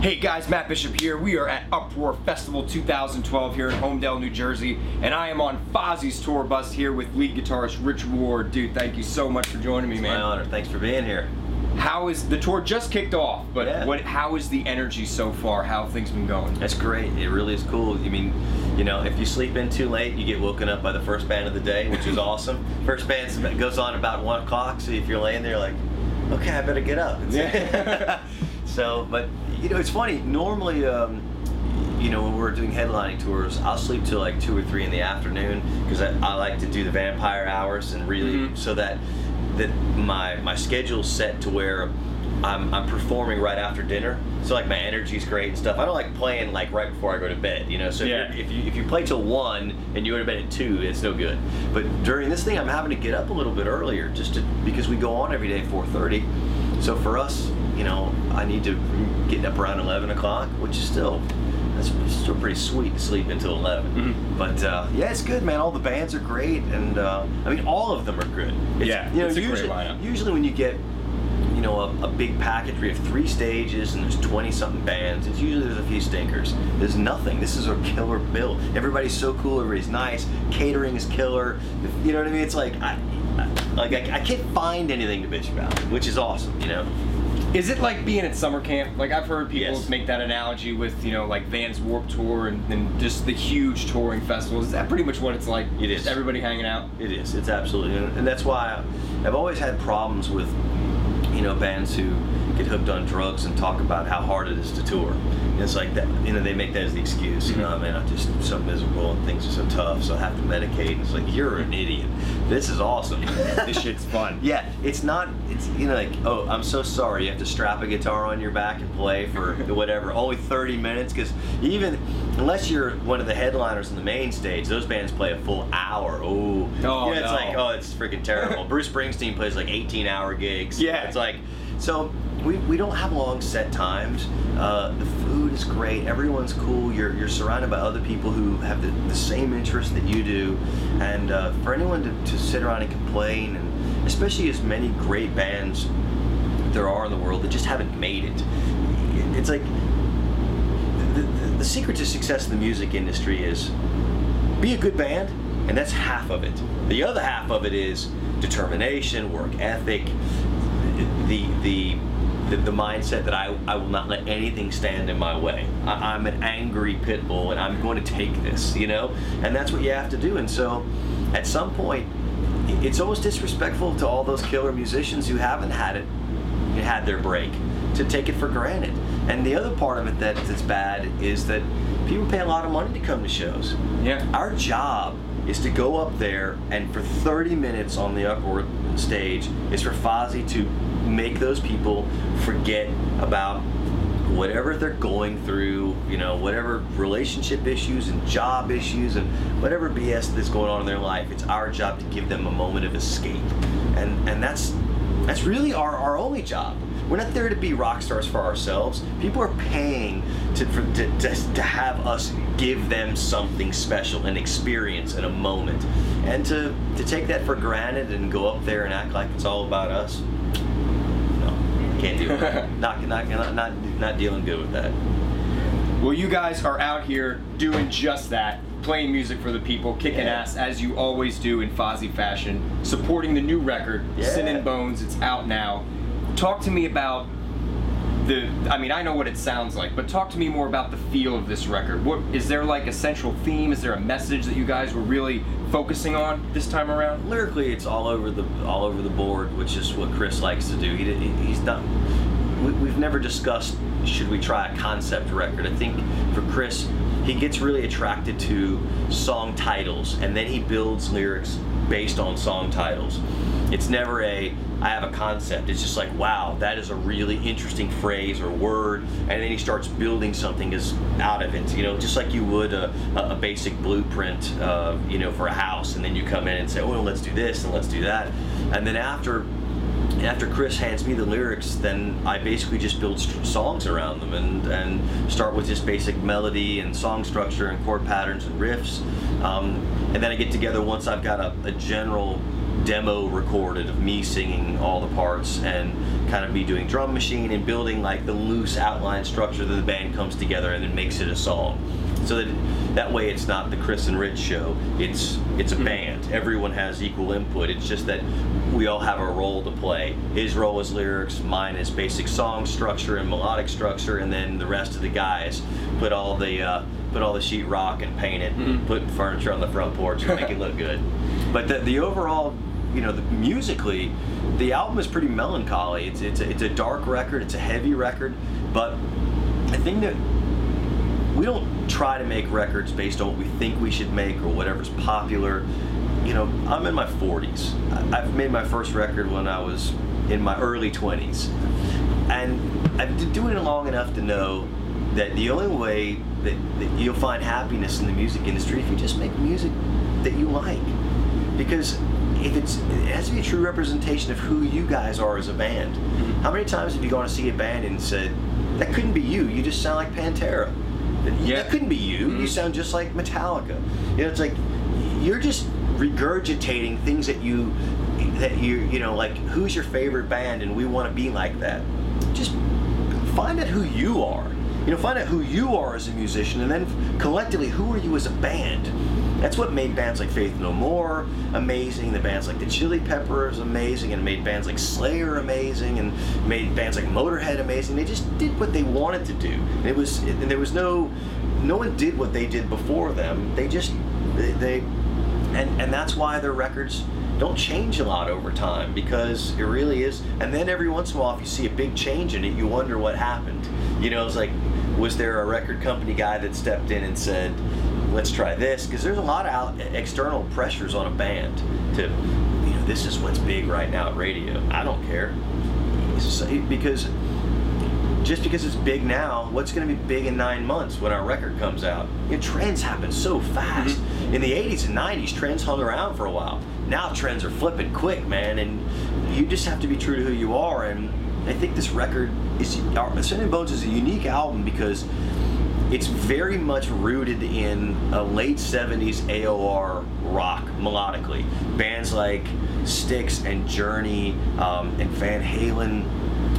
Hey guys, Matt Bishop here. We are at Uproar Festival 2012 here in Homedale, New Jersey, and I am on Fozzy's tour bus here with lead guitarist Rich Ward. Dude, thank you so much for joining me, It's man. my honor. Thanks for being here. How is the tour just kicked off? But Yeah. how is the energy so far? How have things been going? That's great. It really is cool. I mean, you know, if you sleep in too late, you get woken up by the first band of the day, which is awesome. First band goes on about 1 o'clock, so if you're laying there, like, okay, I better get up. Yeah. So, but you know, it's funny. Normally, you know, when we're doing headlining tours, I'll sleep till like 2 or 3 in the afternoon because I like to do the vampire hours and really so that my schedule's set to where I'm performing right after dinner. So like my energy's great and stuff. I don't like playing like right before I go to bed, you know. So Yeah. if you play till 1 and you go to bed at 2, it's no good. But during this thing, I'm having to get up a little bit earlier because we go on every day 4:30. So for us, you know, I need to get up around 11 o'clock, which is still pretty sweet to sleep until 11. But yeah, it's good, man. All the bands are great, and I mean, all of them are good. You know, it's a usually, great lineup. Usually when you get, you know, a big package where you have 3 stages and there's 20-something bands, it's usually there's a few stinkers. There's nothing. This is a killer bill. Everybody's so cool. Everybody's nice. Catering is killer. You know what I mean? It's like I can't find anything to bitch about, which is awesome, you know. Is it like being at summer camp? Like I've heard people Yes. make that analogy with, you know, like Vans Warped Tour and just the huge touring festivals. Is that pretty much what it's like? It is. Just everybody hanging out? It is. It's absolutely, and that's why I've always had problems with, you know, bands who get hooked on drugs and talk about how hard it is to tour. And it's like that, you know, they make that as the excuse. You know, I mean, I'm just so miserable and things are so tough, so I have to medicate. And it's like, you're an idiot. This is awesome. This shit's fun. Yeah, it's not. It's, you know, like, oh, I'm so sorry. You have to strap a guitar on your back and play for whatever, only 30 minutes. Because even unless you're one of the headliners on the main stage, those bands play a full hour. Oh, Oh, yeah, it's no. like, oh, it's freaking terrible. Bruce Springsteen plays like 18-hour gigs. Yeah. It's like, so we don't have long set times. The food is great. Everyone's cool. You're surrounded by other people who have the same interests that you do. And for anyone to sit around and complain, and especially as many great bands there are in the world that just haven't made it, it's like the secret to success in the music industry is be a good band, and that's half of it. The other half of it is determination, work ethic, the mindset that I will not let anything stand in my way. I'm an angry pit bull and I'm going to take this, you know? And that's what you have to do. And so at some point, it's almost disrespectful to all those killer musicians who haven't had their break, to take it for granted. And the other part of it that's bad is that people pay a lot of money to come to shows. Yeah. Our job is to go up there, and for 30 minutes on the Uproar stage is for Fozzy to make those people forget about whatever they're going through, you know, whatever relationship issues and job issues and whatever BS that's going on in their life. It's our job to give them a moment of escape, and that's really our only job. We're not there to be rock stars for ourselves. People are paying to have us give them something special, an experience, and a moment. And to take that for granted and go up there and act like it's all about us, no, can't do it. not dealing good with that. Well, you guys are out here doing just that, playing music for the people, kicking ass as you always do in Fozzy fashion, supporting the new record, Sin and Bones. It's out now. Talk to me about I mean, I know what it sounds like, but talk to me more about the feel of this record. What is there, like a central theme? Is there a message that you guys were really focusing on this time around? Lyrically, it's all over the board, which is what Chris likes to do. He's done. We've never discussed should we try a concept record. I think for Chris, he gets really attracted to song titles, and then he builds lyrics based on song titles. It's never I have a concept. It's just like, wow, that is a really interesting phrase or word, and then he starts building something out of it. You know, just like you would a basic blueprint, you know, for a house, and then you come in and say, oh, well, let's do this and let's do that, and then after Chris hands me the lyrics, then I basically just build songs around them and start with just basic melody and song structure and chord patterns and riffs, and then I get together once I've got a general demo recorded of me singing all the parts and kind of me doing drum machine and building like the loose outline structure that the band comes together and then makes it a song. So that way it's not the Chris and Rich show. It's a band. Everyone has equal input. It's just that we all have a role to play. His role is lyrics, mine is basic song structure and melodic structure, and then the rest of the guys put all the sheetrock and paint it, and put furniture on the front porch and make it look good. But the overall, musically, the album is pretty melancholy. It's a dark record. It's a heavy record. But I think that we don't try to make records based on what we think we should make or whatever's popular. I'm in my 40s. I've made my first record when I was in my early 20s. And I've been doing it long enough to know that the only way that you'll find happiness in the music industry if you just make music that you like. Because it has to be a true representation of who you guys are as a band. How many times have you gone to see a band and said, that couldn't be you, you just sound like Pantera? That couldn't be you, you sound just like Metallica. It's like, you're just regurgitating things that you like, who's your favorite band and we want to be like that. Just find out who you are. Find out who you are as a musician, and then collectively, who are you as a band? That's what made bands like Faith No More amazing, the bands like the Chili Peppers amazing, and made bands like Slayer amazing, and made bands like Motorhead amazing. They just did what they wanted to do. And there was no one did what they did before them. And that's why their records don't change a lot over time, because it really is. And then every once in a while, if you see a big change in it, you wonder what happened. It's like, was there a record company guy that stepped in and said, let's try this? Because there's a lot of external pressures on a band to, this is what's big right now at radio. I don't care. Because just because it's big now, what's going to be big in 9 months when our record comes out? Trends happen so fast. In the 80s and 90s, trends hung around for a while. Now trends are flipping quick, man, and you just have to be true to who you are. And I think this record Sin and Bones is a unique album because it's very much rooted in a late 70s AOR rock melodically. Bands like Styx and Journey and Van Halen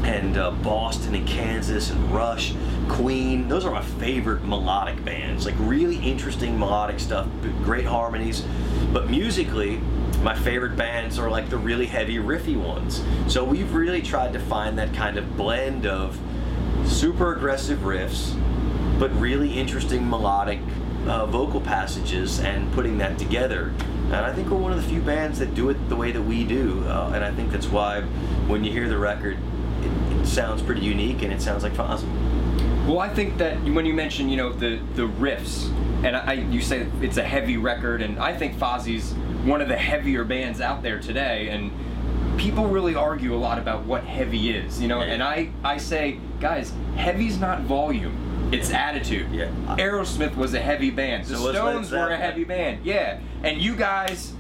and Boston and Kansas and Rush, Queen, those are my favorite melodic bands. Like really interesting melodic stuff, great harmonies. But musically, my favorite bands are like the really heavy riffy ones. So we've really tried to find that kind of blend of super aggressive riffs, but really interesting melodic vocal passages, and putting that together. And I think we're one of the few bands that do it the way that we do. And I think that's why when you hear the record, it sounds pretty unique and it sounds like Fozzy. Well, I think that when you mention, the riffs, and you say it's a heavy record, and I think Fozzy's one of the heavier bands out there today, and people really argue a lot about what heavy is, and I say, guys, heavy's not volume, it's attitude. Yeah. Aerosmith was a heavy band. The Stones were a heavy band. Yeah. And you guys,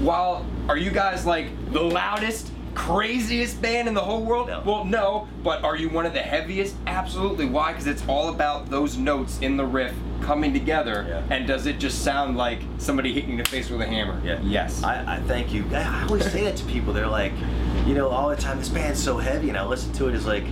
are you guys like the loudest, craziest band in the whole world? No. Well, no, but are you one of the heaviest? Absolutely. Why? Because it's all about those notes in the riff coming together. Yeah. And does it just sound like somebody hitting you in the face with a hammer? Yeah. Yes. I thank you. I always say that to people. They're like, all the time, this band's so heavy, and I listen to it as like,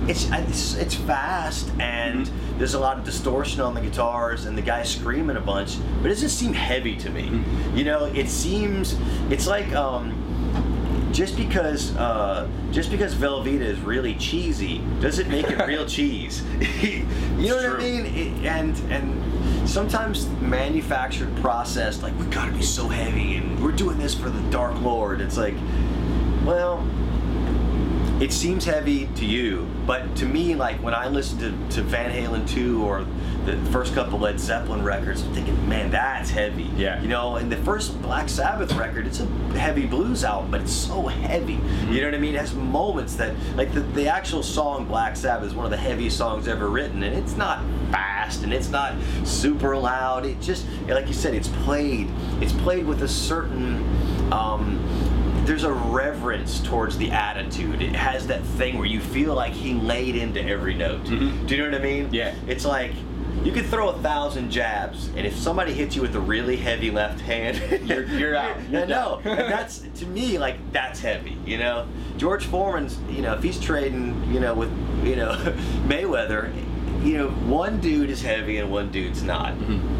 it's fast, and there's a lot of distortion on the guitars, and the guy's screaming a bunch, but it doesn't seem heavy to me. It's like just because Velveeta is really cheesy doesn't make it real cheese. You know what I mean? And sometimes manufactured, processed, like, we gotta be so heavy and we're doing this for the Dark Lord. It's like, well, it seems heavy to you, but to me, like when I listen to Van Halen 2 or the first couple Led Zeppelin records, I'm thinking, man, that's heavy. Yeah. And the first Black Sabbath record, it's a heavy blues album, but it's so heavy. You know what I mean? It has moments that, like the actual song Black Sabbath is one of the heaviest songs ever written, and it's not fast and it's not super loud. It just, like you said, it's played with a certain, there's a reverence towards the attitude. It has that thing where you feel like he laid into every note. Do you know what I mean? Yeah. It's like, You could throw 1,000 jabs, and if somebody hits you with a really heavy left hand, you're out. I know. And that's, to me, like, that's heavy, you know? George Foreman's, you know, if he's trading, you know, with, you know, Mayweather, you know, one dude is heavy and one dude's not.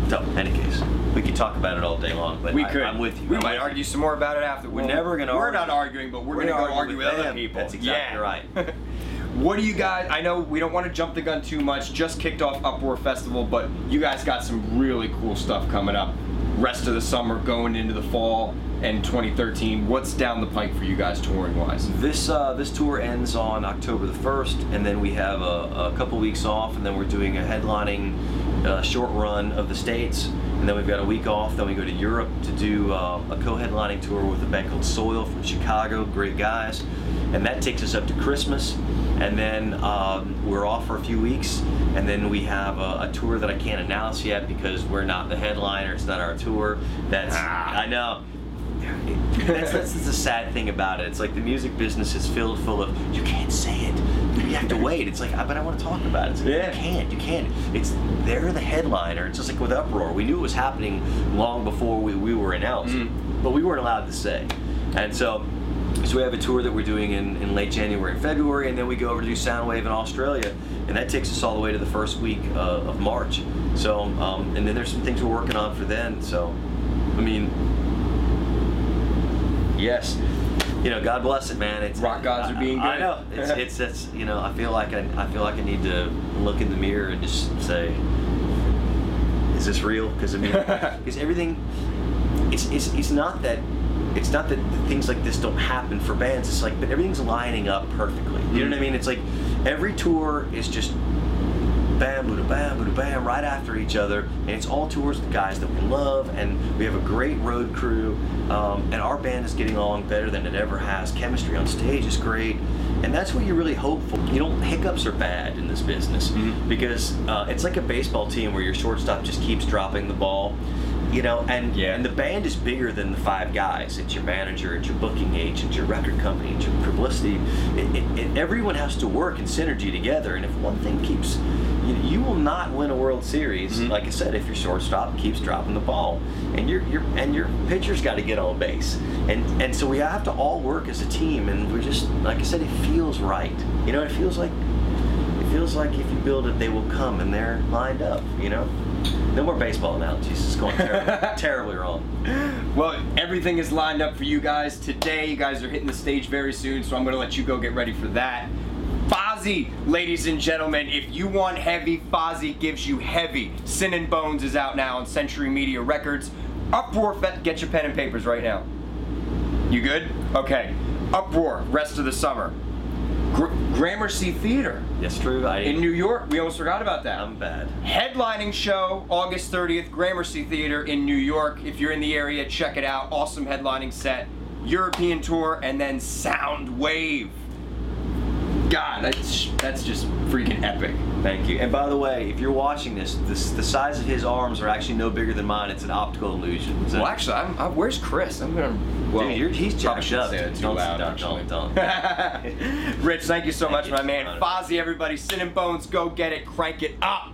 So, in any case, we could talk about it all day long, but I'm with you. We might argue some more about it after. We're never going to argue. We're not arguing, but we're going to go argue with other people. That's exactly right. What do you guys, I know we don't want to jump the gun too much, just kicked off Uproar Festival, but you guys got some really cool stuff coming up. Rest of the summer, going into the fall, and 2013. What's down the pike for you guys touring-wise? This tour ends on October the 1st, and then we have a couple weeks off, and then we're doing a headlining short run of the States, and then we've got a week off, then we go to Europe to do a co-headlining tour with a band called Soil from Chicago, great guys, and that takes us up to Christmas, and then we're off for a few weeks, and then we have a tour that I can't announce yet because we're not the headliner, it's not our tour. I know. That's the sad thing about it. It's like the music business is filled full of, you can't say it. You have to wait. It's like, but I want to talk about it. It's like, you can't. They're the headliner. It's just like with Uproar. We knew it was happening long before we were announced, but we weren't allowed to say. And so we have a tour that we're doing in late January and February, and then we go over to do Soundwave in Australia, and that takes us all the way to the first week of March. So, and then there's some things we're working on for then. So, I mean, yes, you know, God bless it, man. It's rock gods are being good. I know. It's you know, I feel like I need to look in the mirror and just say, is this real? Because I mean, because everything, it's not that things like this don't happen for bands. It's like, but everything's lining up perfectly. You know what I mean? It's like every tour is just bam, booda bam, booda bam, right after each other, and it's all tours with guys that we love, and we have a great road crew, and our band is getting along better than it ever has. Chemistry on stage is great, and that's what you really hope for. You know, hiccups are bad in this business, because it's like a baseball team where your shortstop just keeps dropping the ball. You know, and the band is bigger than the 5 guys. It's your manager, it's your booking agent, your record company, it's your publicity. Everyone has to work in synergy together, and if one thing keeps, you will not win a World Series, like I said, if your shortstop keeps dropping the ball, and your pitcher's got to get on base, and so we have to all work as a team, and we're just, like I said, it feels right. You know, it feels like if you build it, they will come, and they're lined up. You know. No more baseball analogies. It's going terribly wrong. Well, everything is lined up for you guys today. You guys are hitting the stage very soon, so I'm going to let you go get ready for that. Fozzy, ladies and gentlemen, if you want heavy, Fozzy gives you heavy. Sin and Bones is out now on Century Media Records. Uproar, get your pen and papers right now. You good? Okay. Uproar, rest of the summer. Gramercy Theater. That's true. In New York. We almost forgot about that. I'm bad. Headlining show, August 30th, Gramercy Theater in New York. If you're in the area, check it out. Awesome headlining set. European tour, and then Soundwave. God, that's just freaking epic. Thank you. And by the way, if you're watching this, the size of his arms are actually no bigger than mine. It's an optical illusion. Well, actually, where's Chris? I'm gonna. Well, dude, he's jacked up. Say that too loud. Don't. Rich, thank you so much, my man. Fozzy, everybody. Sin and Bones, go get it. Crank it up.